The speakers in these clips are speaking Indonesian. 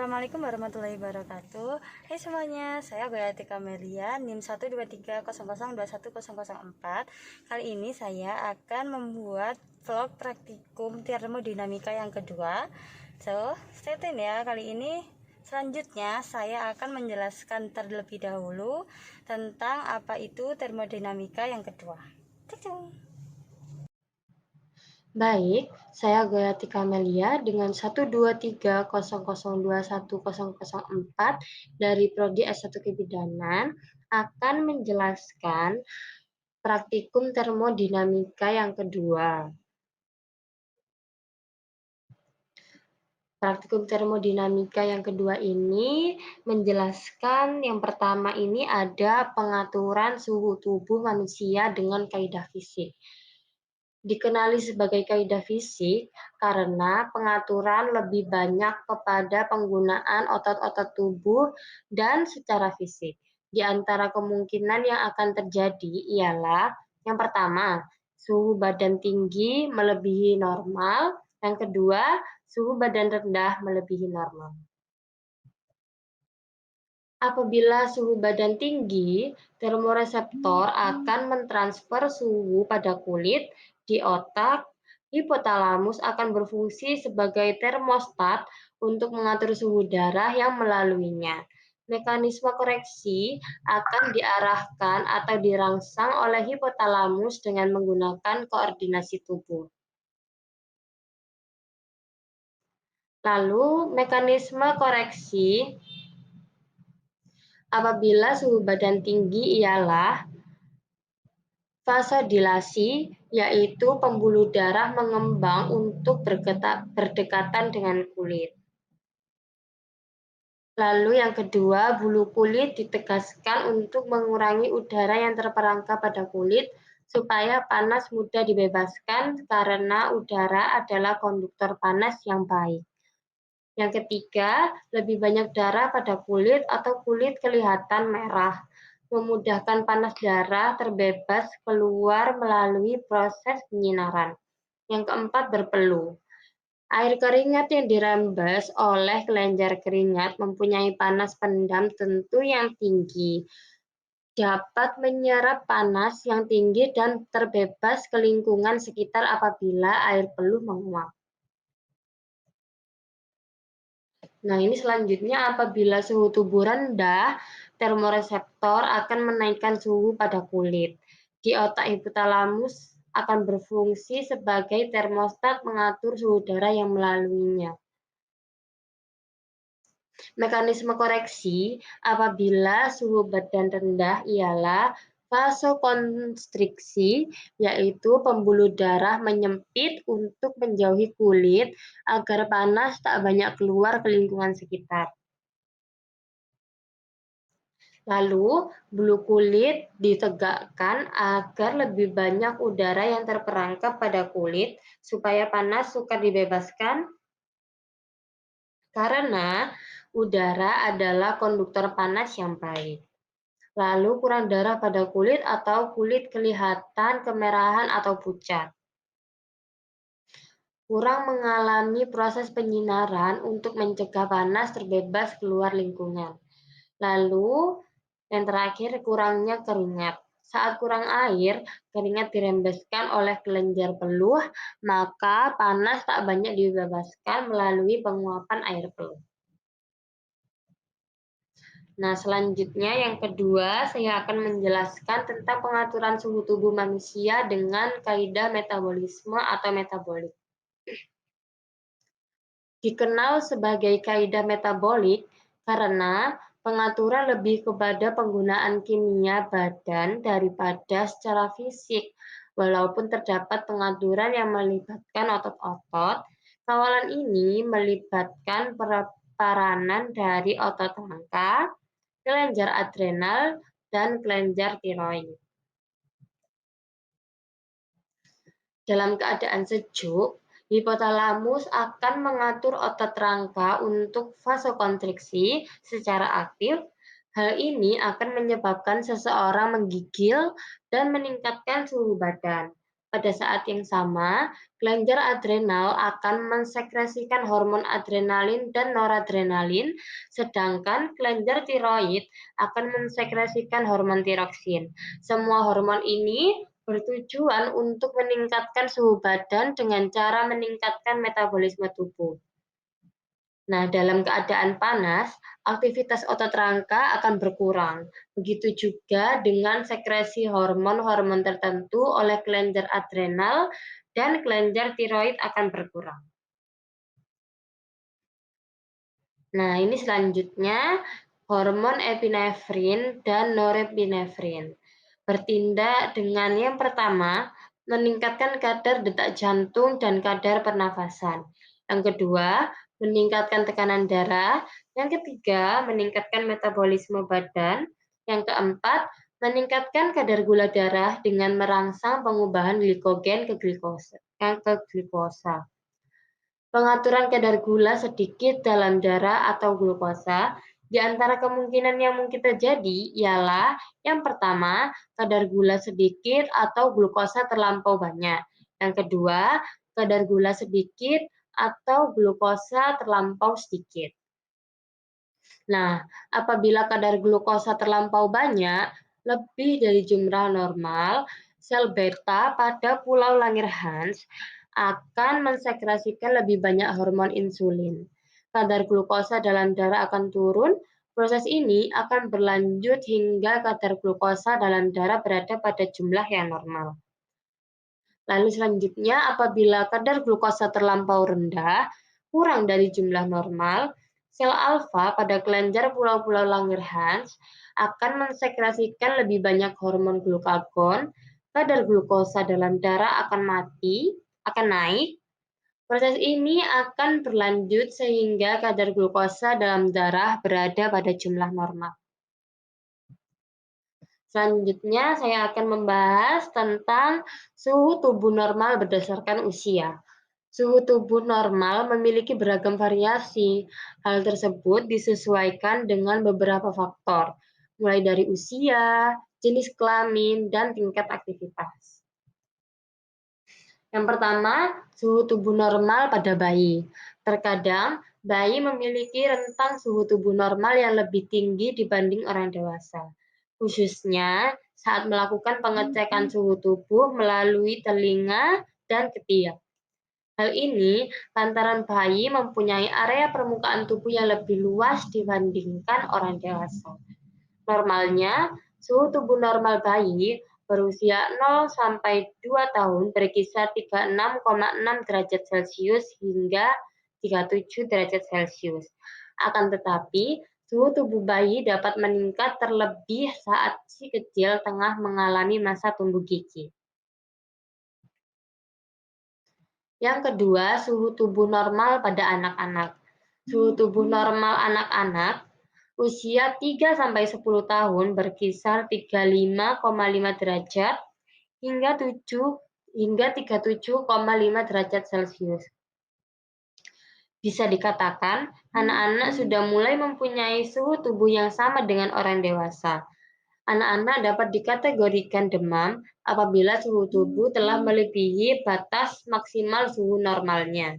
Assalamualaikum warahmatullahi wabarakatuh. Hai semuanya, saya Gayati Kamelia, NIM 123002104. Kali ini saya akan membuat vlog praktikum termodinamika yang kedua. So, stay tune ya. Kali ini selanjutnya saya akan menjelaskan terlebih dahulu tentang apa itu termodinamika yang kedua. Cuk. Baik, saya Gayati Kamelia dengan 123002104 dari Prodi S1 Kebidanan akan menjelaskan praktikum termodinamika yang kedua. Praktikum termodinamika yang kedua ini menjelaskan yang pertama ini ada pengaturan suhu tubuh manusia dengan kaidah fisik. Dikenali sebagai kaidah fisik karena pengaturan lebih banyak kepada penggunaan otot-otot tubuh dan secara fisik. Di antara kemungkinan yang akan terjadi ialah yang pertama, suhu badan tinggi melebihi normal, yang kedua, suhu badan rendah melebihi normal. Apabila suhu badan tinggi, termoreseptor akan mentransfer suhu pada kulit di otak. Hipotalamus akan berfungsi sebagai termostat untuk mengatur suhu darah yang melaluinya. Mekanisme koreksi akan diarahkan atau dirangsang oleh hipotalamus dengan menggunakan koordinasi tubuh. Lalu, mekanisme koreksi apabila suhu badan tinggi ialah vasodilasi, yaitu pembuluh darah mengembang untuk berdekatan dengan kulit. Lalu yang kedua, bulu kulit ditegaskan untuk mengurangi udara yang terperangkap pada kulit supaya panas mudah dibebaskan karena udara adalah konduktor panas yang baik. Yang ketiga, lebih banyak darah pada kulit atau kulit kelihatan merah, memudahkan panas darah terbebas keluar melalui proses penyinaran. Yang keempat, berpeluh. Air keringat yang dirembes oleh kelenjar keringat mempunyai panas pendam tentu yang tinggi, dapat menyerap panas yang tinggi dan terbebas ke lingkungan sekitar apabila air peluh menguap. Nah, ini selanjutnya apabila suhu tubuh rendah, termoreseptor akan menaikkan suhu pada kulit. Di otak hipotalamus akan berfungsi sebagai termostat mengatur suhu darah yang melaluinya. Mekanisme koreksi apabila suhu badan rendah ialah vasokonstriksi, yaitu pembuluh darah menyempit untuk menjauhi kulit agar panas tak banyak keluar ke lingkungan sekitar. Lalu, bulu kulit ditegakkan agar lebih banyak udara yang terperangkap pada kulit supaya panas sukar dibebaskan karena udara adalah konduktor panas yang baik. Lalu kurang darah pada kulit atau kulit kelihatan kemerahan atau pucat. Kurang mengalami proses penyinaran untuk mencegah panas terbebas keluar lingkungan. Lalu yang terakhir, kurangnya keringat. Saat kurang air, keringat dirembeskan oleh kelenjar peluh, maka panas tak banyak dibebaskan melalui penguapan air peluh. Nah, selanjutnya yang kedua, saya akan menjelaskan tentang pengaturan suhu tubuh manusia dengan kaidah metabolisme atau metabolik. Dikenal sebagai kaidah metabolik karena pengaturan lebih kepada penggunaan kimia badan daripada secara fisik. Walaupun terdapat pengaturan yang melibatkan otot-otot, kawalan ini melibatkan peranan dari otot rangka, kelenjar adrenal, dan kelenjar tiroid. Dalam keadaan sejuk, hipotalamus akan mengatur otot rangka untuk vasokonstriksi secara aktif. Hal ini akan menyebabkan seseorang menggigil dan meningkatkan suhu badan. Pada saat yang sama, kelenjar adrenal akan mensekresikan hormon adrenalin dan noradrenalin, sedangkan kelenjar tiroid akan mensekresikan hormon tiroksin. Semua hormon ini bertujuan untuk meningkatkan suhu badan dengan cara meningkatkan metabolisme tubuh. Nah, dalam keadaan panas, aktivitas otot rangka akan berkurang. Begitu juga dengan sekresi hormon-hormon tertentu oleh kelenjar adrenal dan kelenjar tiroid akan berkurang. Nah, ini selanjutnya hormon epinefrin dan norepinefrin. Bertindak dengan yang pertama, meningkatkan kadar detak jantung dan kadar pernafasan. Yang kedua, meningkatkan tekanan darah. Yang ketiga, meningkatkan metabolisme badan. Yang keempat, meningkatkan kadar gula darah dengan merangsang pengubahan glikogen ke glikosa. Pengaturan kadar gula sedikit dalam darah atau glukosa, di antara kemungkinan yang mungkin terjadi ialah yang pertama, kadar gula sedikit atau glukosa terlampau banyak. Yang kedua, kadar gula sedikit atau glukosa terlampau sedikit. Nah, apabila kadar glukosa terlampau banyak, lebih dari jumlah normal, sel beta pada pulau Langerhans akan mensekresikan lebih banyak hormon insulin. Kadar glukosa dalam darah akan turun. Proses ini akan berlanjut hingga kadar glukosa dalam darah berada pada jumlah yang normal. Lalu selanjutnya, apabila kadar glukosa terlampau rendah, kurang dari jumlah normal, sel alfa pada kelenjar pulau-pulau Langerhans akan mensekresikan lebih banyak hormon glukagon, kadar glukosa dalam darah akan naik. Proses ini akan berlanjut sehingga kadar glukosa dalam darah berada pada jumlah normal. Selanjutnya, saya akan membahas tentang suhu tubuh normal berdasarkan usia. Suhu tubuh normal memiliki beragam variasi. Hal tersebut disesuaikan dengan beberapa faktor, mulai dari usia, jenis kelamin, dan tingkat aktivitas. Yang pertama, suhu tubuh normal pada bayi. Terkadang, bayi memiliki rentang suhu tubuh normal yang lebih tinggi dibanding orang dewasa, khususnya saat melakukan pengecekan suhu tubuh melalui telinga dan ketiak. Hal ini lantaran bayi mempunyai area permukaan tubuh yang lebih luas dibandingkan orang dewasa. Normalnya, suhu tubuh normal bayi berusia 0 sampai 2 tahun berkisar 36,6 derajat Celcius hingga 37 derajat Celcius. Akan tetapi, suhu tubuh bayi dapat meningkat terlebih saat si kecil tengah mengalami masa tumbuh gigi. Yang kedua, suhu tubuh normal pada anak-anak. Suhu tubuh normal anak-anak usia 3 sampai 10 tahun berkisar 35,5 derajat hingga 37,5 derajat Celcius. Bisa dikatakan, anak-anak sudah mulai mempunyai suhu tubuh yang sama dengan orang dewasa. Anak-anak dapat dikategorikan demam apabila suhu tubuh telah melebihi batas maksimal suhu normalnya.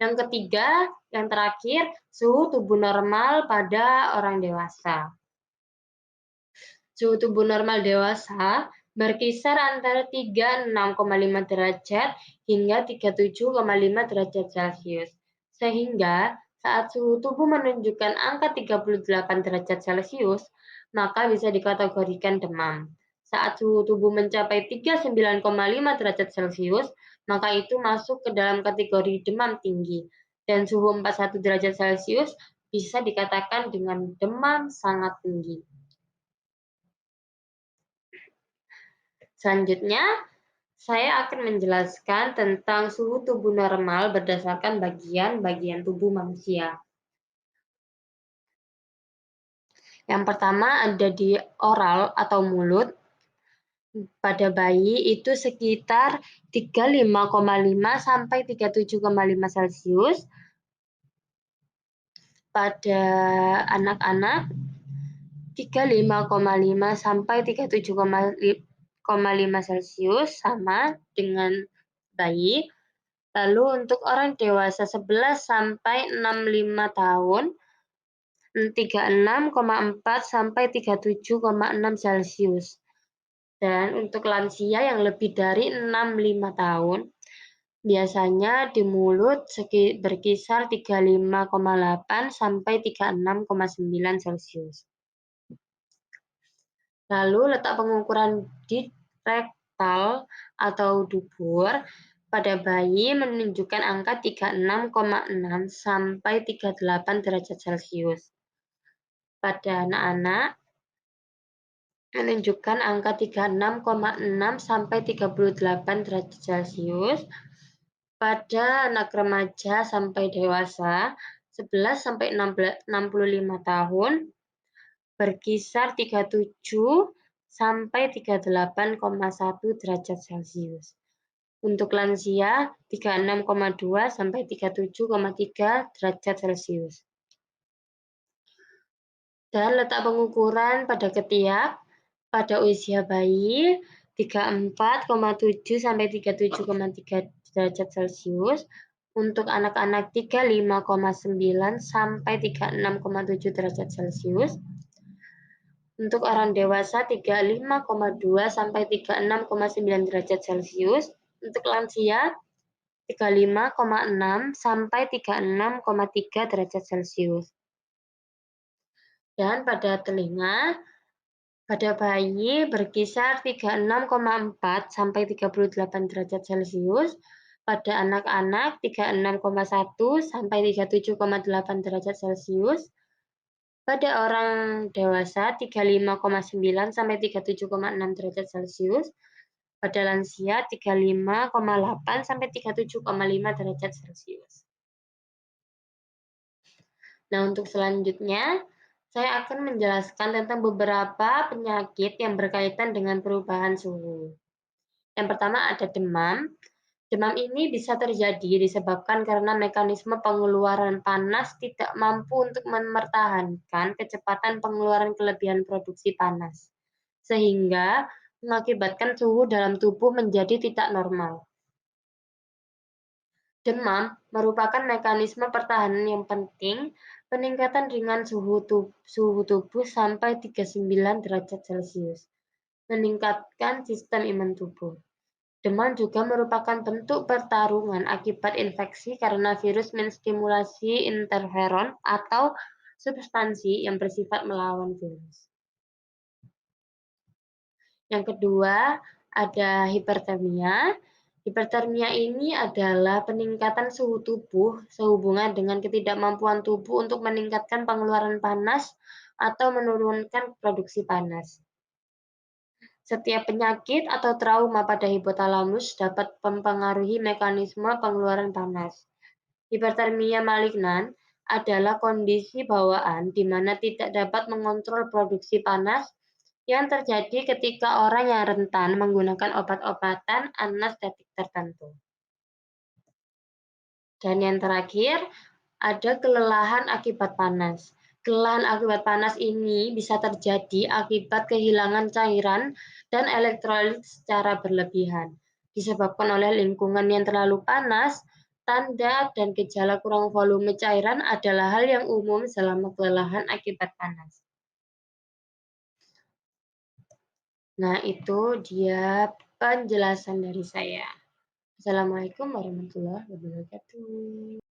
Yang ketiga, yang terakhir, suhu tubuh normal pada orang dewasa. Suhu tubuh normal dewasa berkisar antara 36,5 derajat hingga 37,5 derajat Celcius. Sehingga saat suhu tubuh menunjukkan angka 38 derajat Celcius, maka bisa dikategorikan demam. Saat suhu tubuh mencapai 39,5 derajat Celcius, maka itu masuk ke dalam kategori demam tinggi. Dan suhu 41 derajat Celcius bisa dikatakan dengan demam sangat tinggi. Selanjutnya, saya akan menjelaskan tentang suhu tubuh normal berdasarkan bagian-bagian tubuh manusia. Yang pertama ada di oral atau mulut. Pada bayi itu sekitar 35,5 sampai 37,5 Celcius. Pada anak-anak 35,5 sampai 37,5 Celcius sama dengan bayi. Lalu untuk orang dewasa 11 sampai 65 tahun 36,4 sampai 37,6 Celcius. Dan untuk lansia yang lebih dari 65 tahun, biasanya di mulut berkisar 35,8 sampai 36,9 Celcius. Lalu letak pengukuran di rektal atau dubur pada bayi menunjukkan angka 36,6 sampai 38 derajat Celcius. Pada anak-anak menunjukkan angka 36,6 sampai 38 derajat Celcius. Pada anak remaja sampai dewasa 11 sampai 65 tahun berkisar 37 sampai 38,1 derajat Celcius. Untuk lansia 36,2 sampai 37,3 derajat Celcius. Dan letak pengukuran pada ketiak pada usia bayi 34,7 sampai 37,3 derajat Celcius. Untuk anak-anak 35,9 sampai 36,7 derajat Celcius. Untuk orang dewasa 35,2 sampai 36,9 derajat Celcius. Untuk lansia 35,6 sampai 36,3 derajat Celcius. Dan pada telinga, pada bayi berkisar 36,4 sampai 38 derajat Celcius, pada anak-anak 36,1 sampai 37,8 derajat Celcius, pada orang dewasa 35,9 sampai 37,6 derajat Celcius, pada lansia 35,8 sampai 37,5 derajat Celcius. Nah, untuk selanjutnya, saya akan menjelaskan tentang beberapa penyakit yang berkaitan dengan perubahan suhu. Yang pertama ada demam. Demam ini bisa terjadi disebabkan karena mekanisme pengeluaran panas tidak mampu untuk mempertahankan kecepatan pengeluaran kelebihan produksi panas, sehingga mengakibatkan suhu dalam tubuh menjadi tidak normal. Demam merupakan mekanisme pertahanan yang penting. Peningkatan ringan suhu tubuh sampai 39 derajat Celcius meningkatkan sistem imun tubuh. Demam juga merupakan bentuk pertarungan akibat infeksi karena virus menstimulasi interferon atau substansi yang bersifat melawan virus. Yang kedua, ada hipertermia. Hipertermia ini adalah peningkatan suhu tubuh sehubungan dengan ketidakmampuan tubuh untuk meningkatkan pengeluaran panas atau menurunkan produksi panas. Setiap penyakit atau trauma pada hipotalamus dapat mempengaruhi mekanisme pengeluaran panas. Hipertermia malignan adalah kondisi bawaan di mana tidak dapat mengontrol produksi panas yang terjadi ketika orang yang rentan menggunakan obat-obatan anestetik tertentu. Dan yang terakhir, ada kelelahan akibat panas. Kelelahan akibat panas ini bisa terjadi akibat kehilangan cairan dan elektrolit secara berlebihan, disebabkan oleh lingkungan yang terlalu panas. Tanda dan gejala kurang volume cairan adalah hal yang umum selama kelelahan akibat panas. Nah, itu dia penjelasan dari saya. Assalamualaikum warahmatullahi wabarakatuh.